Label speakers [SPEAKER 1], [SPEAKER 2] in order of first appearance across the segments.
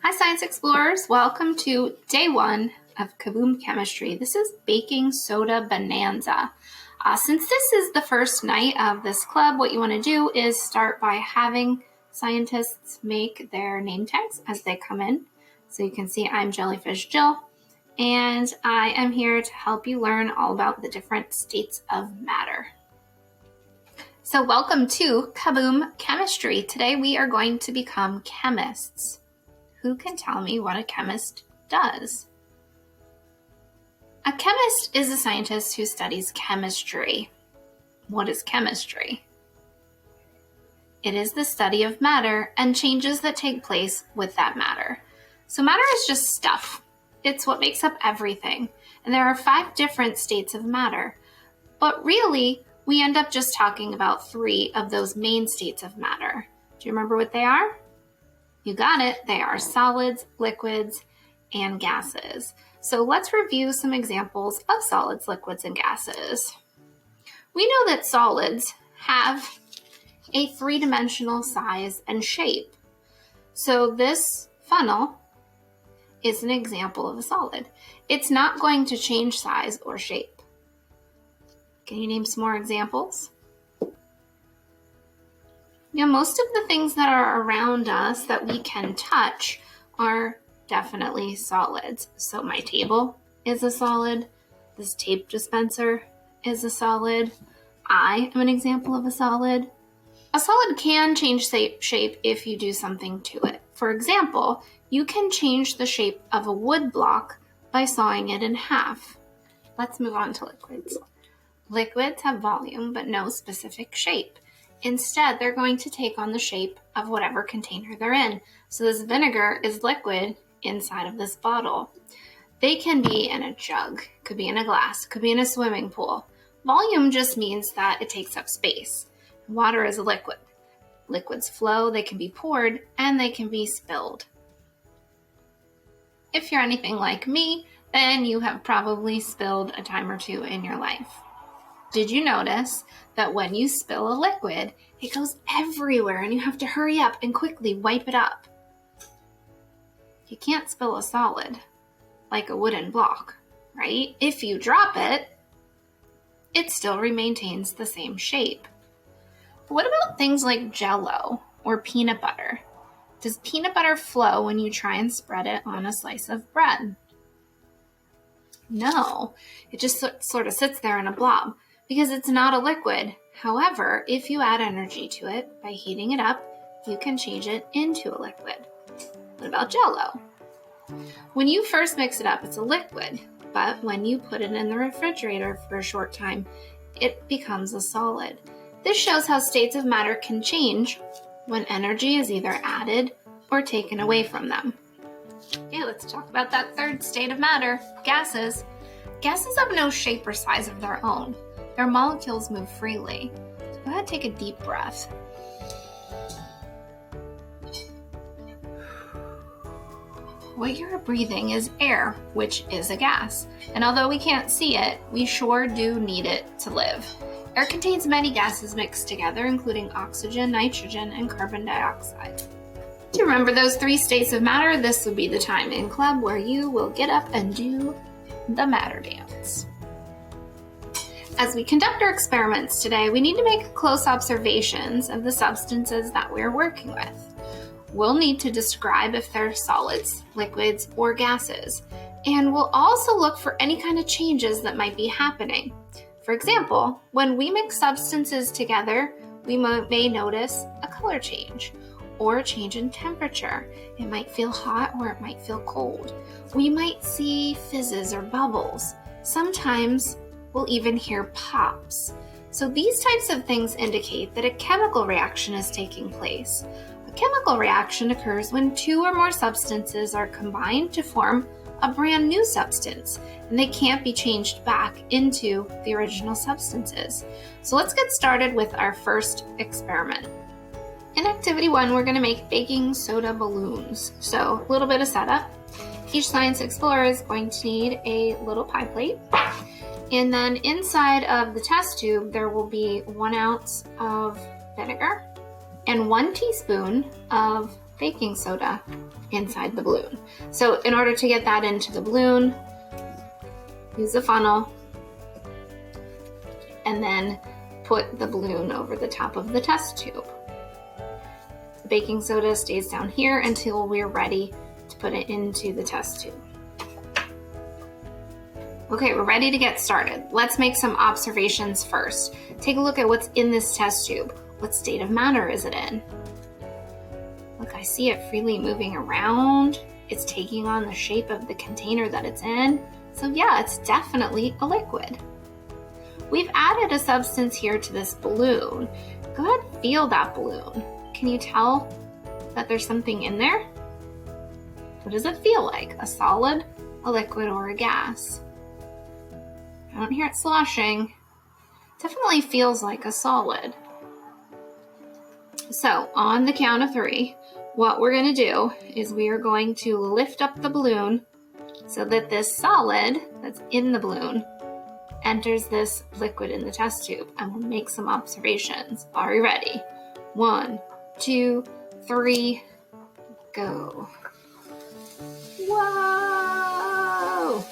[SPEAKER 1] Hi Science Explorers, welcome to day 1 of Kaboom Chemistry. This is Baking Soda Bonanza. Since this is the first night of this club, what you want to do is start by having scientists make their name tags as they come in. So you can see I'm Jellyfish Jill, and I am here to help you learn all about the different states of matter. So welcome to Kaboom Chemistry. Today we are going to become chemists. Who can tell me what a chemist does? A chemist is a scientist who studies chemistry. What is chemistry? It is the study of matter and changes that take place with that matter. So matter is just stuff. It's what makes up everything. And there are 5 different states of matter. But really, we end up just talking about 3 of those main states of matter. Do you remember what they are? You got it. They are solids, liquids, and gases. So let's review some examples of solids, liquids, and gases. We know that solids have a 3-dimensional size and shape. So this funnel is an example of a solid. It's not going to change size or shape. Can you name some more examples? Most of the things that are around us that we can touch are definitely solids. So my table is a solid. This tape dispenser is a solid. I am an example of a solid. A solid can change shape if you do something to it. For example, you can change the shape of a wood block by sawing it in half. Let's move on to liquids. Liquids have volume but no specific shape. Instead, they're going to take on the shape of whatever container they're in. So this vinegar is liquid inside of this bottle. They can be in a jug, could be in a glass, could be in a swimming pool. Volume just means that it takes up space. Water is a liquid. Liquids flow, they can be poured, and they can be spilled. If you're anything like me, then you have probably spilled a time or two in your life. Did you notice that when you spill a liquid, it goes everywhere and you have to hurry up and quickly wipe it up? You can't spill a solid like a wooden block, right? If you drop it, it still maintains the same shape. But what about things like Jell-O or peanut butter? Does peanut butter flow when you try and spread it on a slice of bread? No, it just sort of sits there in a blob, because it's not a liquid. However, if you add energy to it by heating it up, you can change it into a liquid. What about Jell-O? When you first mix it up, it's a liquid, but when you put it in the refrigerator for a short time, it becomes a solid. This shows how states of matter can change when energy is either added or taken away from them. Okay, let's talk about that 3rd state of matter, gases. Gases have no shape or size of their own. Their molecules move freely. So go ahead and take a deep breath. What you're breathing is air, which is a gas. And although we can't see it, we sure do need it to live. Air contains many gases mixed together, including oxygen, nitrogen, and carbon dioxide. To remember those 3 states of matter, this will be the time in club where you will get up and do the matter dance. As we conduct our experiments today, we need to make close observations of the substances that we're working with. We'll need to describe if they're solids, liquids, or gases, and we'll also look for any kind of changes that might be happening. For example, when we mix substances together, we may notice a color change or a change in temperature. It might feel hot or it might feel cold. We might see fizzes or bubbles. Sometimes we'll even hear pops. So these types of things indicate that a chemical reaction is taking place. A chemical reaction occurs when 2 or more substances are combined to form a brand new substance, and they can't be changed back into the original substances. So let's get started with our first experiment. In activity 1, we're going to make baking soda balloons. So a little bit of setup. Each science explorer is going to need a little pie plate. And then inside of the test tube, there will be 1 ounce of vinegar and 1 teaspoon of baking soda inside the balloon. So in order to get that into the balloon, use a funnel and then put the balloon over the top of the test tube. The baking soda stays down here until we're ready to put it into the test tube. Okay, we're ready to get started. Let's make some observations first. Take a look at what's in this test tube. What state of matter is it in? Look, I see it freely moving around. It's taking on the shape of the container that it's in. So yeah, it's definitely a liquid. We've added a substance here to this balloon. Go ahead and feel that balloon. Can you tell that there's something in there? What does it feel like? A solid, a liquid, or a gas? I don't hear it sloshing. Definitely feels like a solid. So on the count of 3, what we're going to do is we are going to lift up the balloon so that this solid that's in the balloon enters this liquid in the test tube, and we'll make some observations. Are you ready? 1, 2, 3, go. Whoa!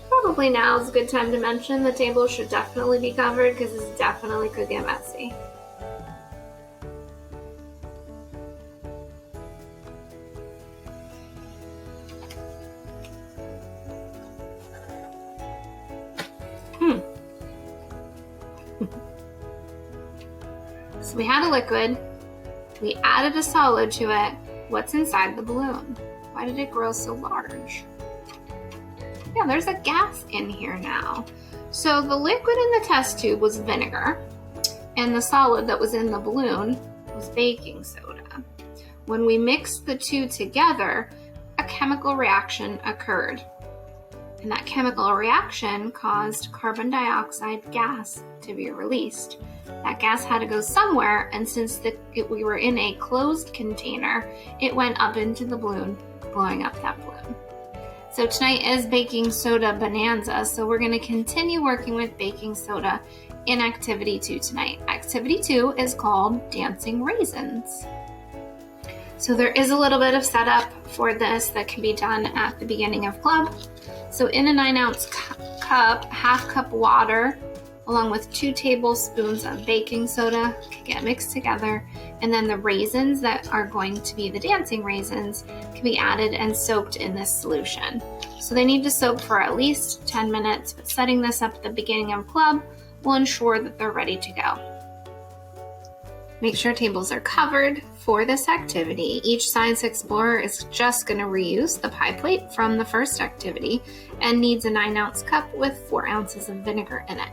[SPEAKER 1] Probably now is a good time to mention the table should definitely be covered because this definitely could get messy. So we had a liquid, we added a solid to it. What's inside the balloon? Why did it grow so large? Yeah, there's a gas in here now. So the liquid in the test tube was vinegar, and the solid that was in the balloon was baking soda. When we mixed the two together, a chemical reaction occurred. And that chemical reaction caused carbon dioxide gas to be released. That gas had to go somewhere, and since we were in a closed container, it went up into the balloon, blowing up that balloon. So tonight is baking soda bonanza, so we're going to continue working with baking soda in activity 2 tonight. Activity 2 is called dancing raisins. So there is a little bit of setup for this that can be done at the beginning of club. So in a 9-ounce cup, half cup water, along with 2 tablespoons of baking soda can get mixed together. And then the raisins that are going to be the dancing raisins can be added and soaked in this solution. So they need to soak for at least 10 minutes, but setting this up at the beginning of club will ensure that they're ready to go. Make sure tables are covered for this activity. Each Science Explorer is just going to reuse the pie plate from the first activity and needs a 9-ounce cup with 4 ounces of vinegar in it.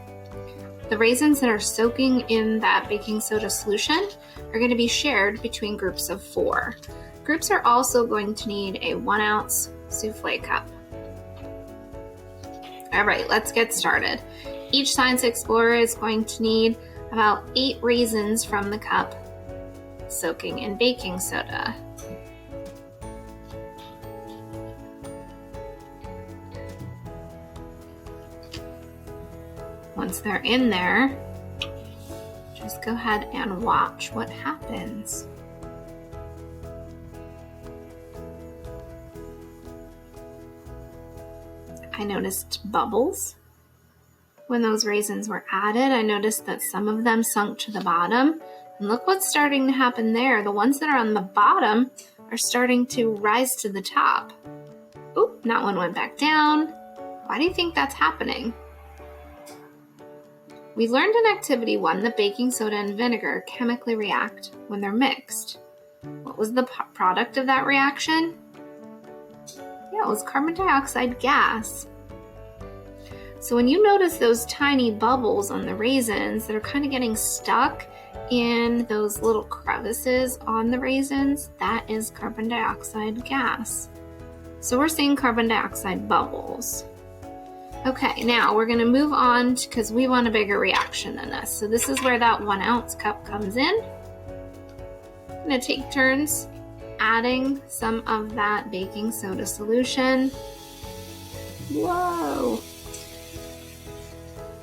[SPEAKER 1] The raisins that are soaking in that baking soda solution are going to be shared between groups of 4. Groups are also going to need a 1-ounce souffle cup. All right, let's get started. Each Science Explorer is going to need about 8 raisins from the cup, soaking in baking soda. Once they're in there, just go ahead and watch what happens. I noticed bubbles. When those raisins were added, I noticed that some of them sunk to the bottom. And look what's starting to happen there. The ones that are on the bottom are starting to rise to the top. Oop, that one went back down. Why do you think that's happening? We learned in Activity 1 that baking soda and vinegar chemically react when they're mixed. What was the product of that reaction? Yeah, it was carbon dioxide gas. So when you notice those tiny bubbles on the raisins that are kind of getting stuck in those little crevices on the raisins, that is carbon dioxide gas. So we're seeing carbon dioxide bubbles. Okay, now we're going to move on because we want a bigger reaction than this. So this is where that 1-ounce cup comes in. I'm going to take turns adding some of that baking soda solution. Whoa!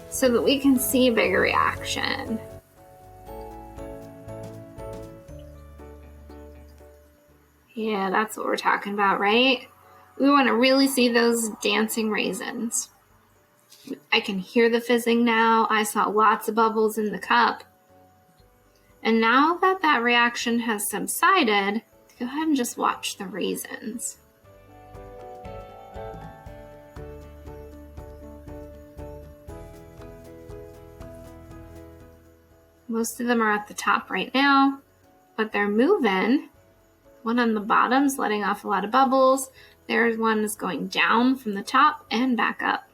[SPEAKER 1] So that we can see a bigger reaction. Yeah, that's what we're talking about, right? We want to really see those dancing raisins. I can hear the fizzing now. I saw lots of bubbles in the cup. And now that that reaction has subsided, go ahead and just watch the raisins. Most of them are at the top right now, but they're moving. One on the bottom's letting off a lot of bubbles. There's one that's going down from the top and back up.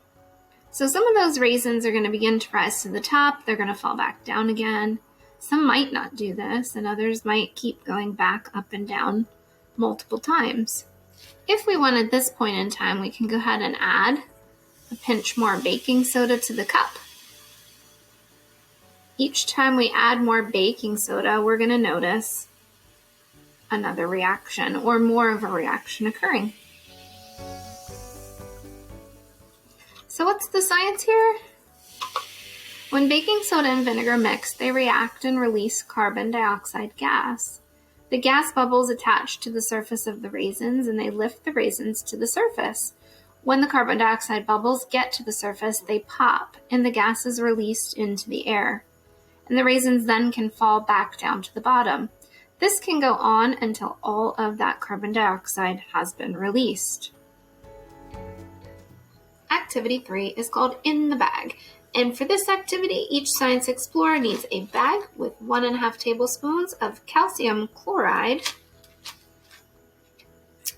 [SPEAKER 1] So some of those raisins are going to begin to rise to the top. They're going to fall back down again. Some might not do this, and others might keep going back up and down multiple times. If we want at this point in time, we can go ahead and add a pinch more baking soda to the cup. Each time we add more baking soda, we're going to notice another reaction or more of a reaction occurring. So what's the science here? When baking soda and vinegar mix, they react and release carbon dioxide gas. The gas bubbles attach to the surface of the raisins and they lift the raisins to the surface. When the carbon dioxide bubbles get to the surface, they pop and the gas is released into the air. And the raisins then can fall back down to the bottom. This can go on until all of that carbon dioxide has been released. Activity 3 is called In the Bag. And for this activity, each science explorer needs a bag with 1.5 tablespoons of calcium chloride,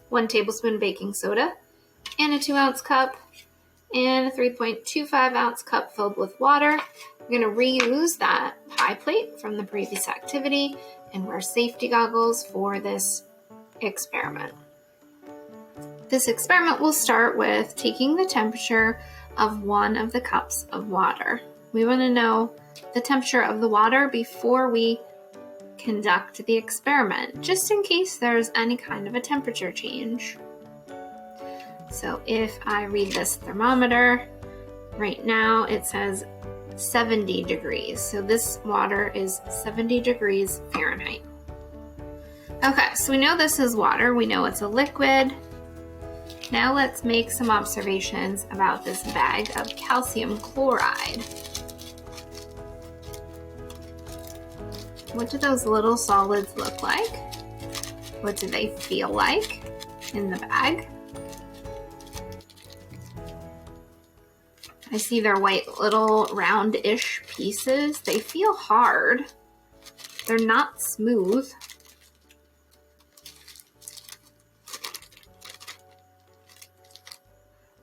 [SPEAKER 1] 1 tablespoon baking soda, and a 2-ounce cup, and a 3.25 ounce cup filled with water. We're going to reuse that pie plate from the previous activity and wear safety goggles for this experiment. This experiment will start with taking the temperature of one of the cups of water. We want to know the temperature of the water before we conduct the experiment, just in case there's any kind of a temperature change. So if I read this thermometer, right now it says 70 degrees. So this water is 70 degrees Fahrenheit. Okay, so we know this is water. We know it's a liquid. Now let's make some observations about this bag of calcium chloride. What do those little solids look like? What do they feel like in the bag? I see they're white little round-ish pieces. They feel hard. They're not smooth.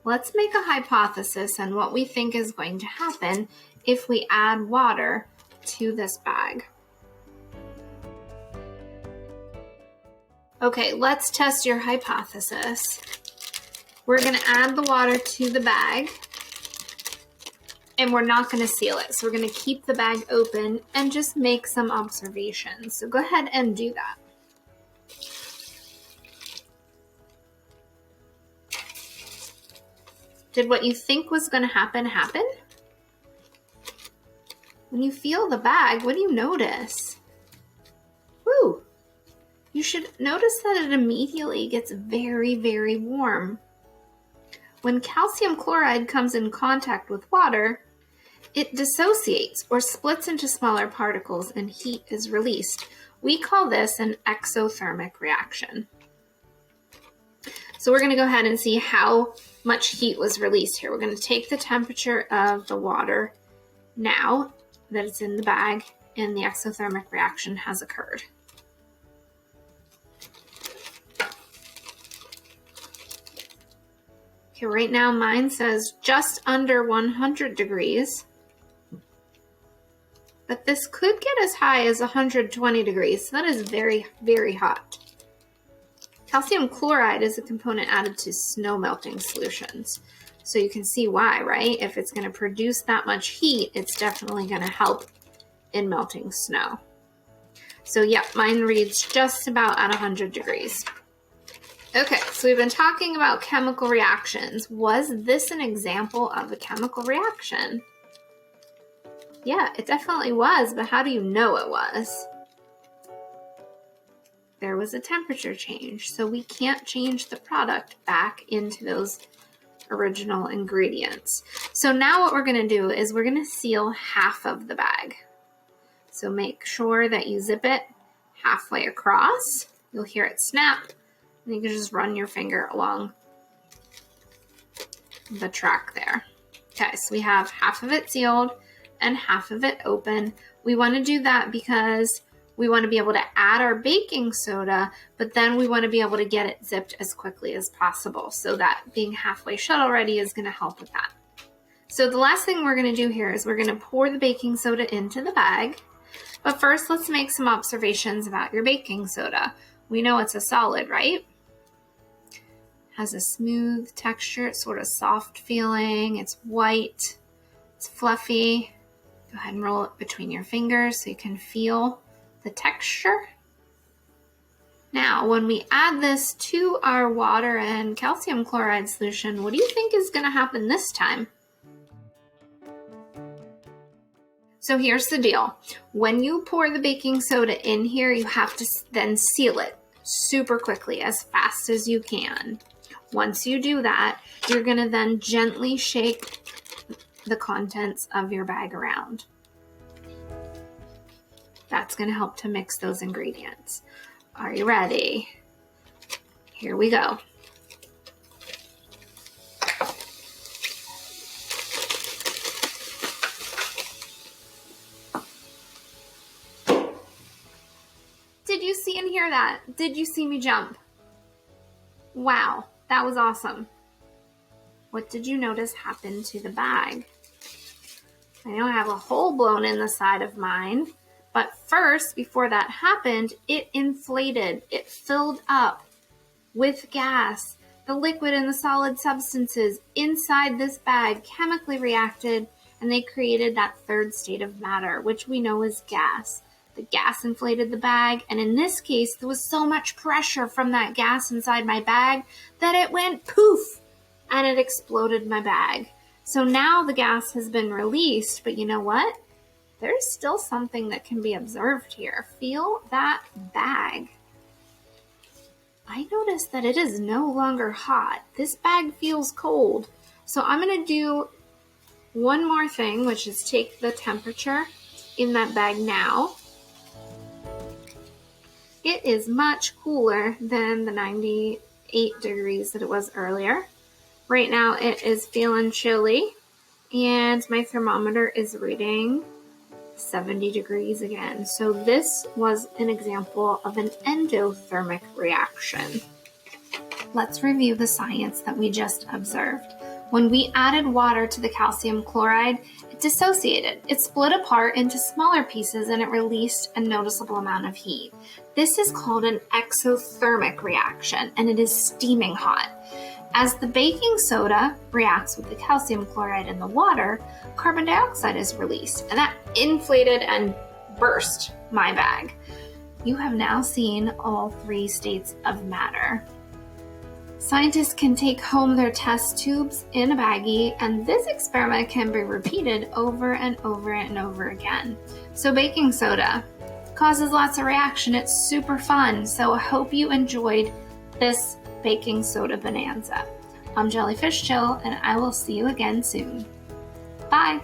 [SPEAKER 1] Let's make a hypothesis on what we think is going to happen if we add water to this bag. Okay, let's test your hypothesis. We're going to add the water to the bag, and we're not going to seal it. So we're going to keep the bag open and just make some observations. So go ahead and do that. Did what you think was going to happen happen? When you feel the bag, what do you notice? Woo! You should notice that it immediately gets very, very warm. When calcium chloride comes in contact with water, it dissociates or splits into smaller particles and heat is released. We call this an exothermic reaction. So we're going to go ahead and see how much heat was released here. We're going to take the temperature of the water now that it's in the bag and the exothermic reaction has occurred. Okay, right now mine says just under 100 degrees, but this could get as high as 120 degrees. So that is very, very hot. Calcium chloride is a component added to snow melting solutions. So you can see why, right? If it's going to produce that much heat, it's definitely going to help in melting snow. So yeah, mine reads just about at 100 degrees. Okay, so we've been talking about chemical reactions. Was this an example of a chemical reaction? Yeah, it definitely was, but how do you know it was? There there was a temperature change. So we can't change the product back into those original ingredients. So now what we're going to do is we're going to seal half of the bag. So make sure that you zip it halfway across. You'll hear it snap, and you can just run your finger along the track there. Okay, so we have half of it sealed and half of it open. We want to do that because we want to be able to add our baking soda, but then we want to be able to get it zipped as quickly as possible. So that being halfway shut already is going to help with that. So the last thing we're going to do here is we're going to pour the baking soda into the bag. But first, let's make some observations about your baking soda. We know it's a solid, right? Has a smooth texture, it's sort of soft feeling, it's white, it's fluffy. Go ahead and roll it between your fingers so you can feel the texture. Now, when we add this to our water and calcium chloride solution, what do you think is going to happen this time? So here's the deal. When you pour the baking soda in here, you have to then seal it super quickly, as fast as you can. Once you do that, you're going to then gently shake the contents of your bag around. That's going to help to mix those ingredients. Are you ready? Here we go. Did you see and hear that? Did you see me jump? Wow, that was awesome. What did you notice happened to the bag? I know I have a hole blown in the side of mine, but first, before that happened, it inflated. It filled up with gas. The liquid and the solid substances inside this bag chemically reacted, and they created that third state of matter, which we know is gas. The gas inflated the bag, and in this case, there was so much pressure from that gas inside my bag that it went poof, and it exploded my bag. So now the gas has been released, but you know what? There's still something that can be observed here. Feel that bag. I noticed that it is no longer hot. This bag feels cold. So I'm going to do one more thing, which is take the temperature in that bag now. It is much cooler than the 98 degrees that it was earlier. Right now it is feeling chilly, and my thermometer is reading 70 degrees again. So this was an example of an endothermic reaction. Let's review the science that we just observed. When we added water to the calcium chloride, it dissociated. It split apart into smaller pieces and it released a noticeable amount of heat. This is called an exothermic reaction, and it is steaming hot. As the baking soda reacts with the calcium chloride in the water, carbon dioxide is released, and that inflated and burst my bag. You have now seen all three states of matter. Scientists can take home their test tubes in a baggie, and this experiment can be repeated over and over and over again. So baking soda causes lots of reaction. It's super fun. So I hope you enjoyed this baking soda bonanza. I'm Jellyfish Chill, and I will see you again soon. Bye!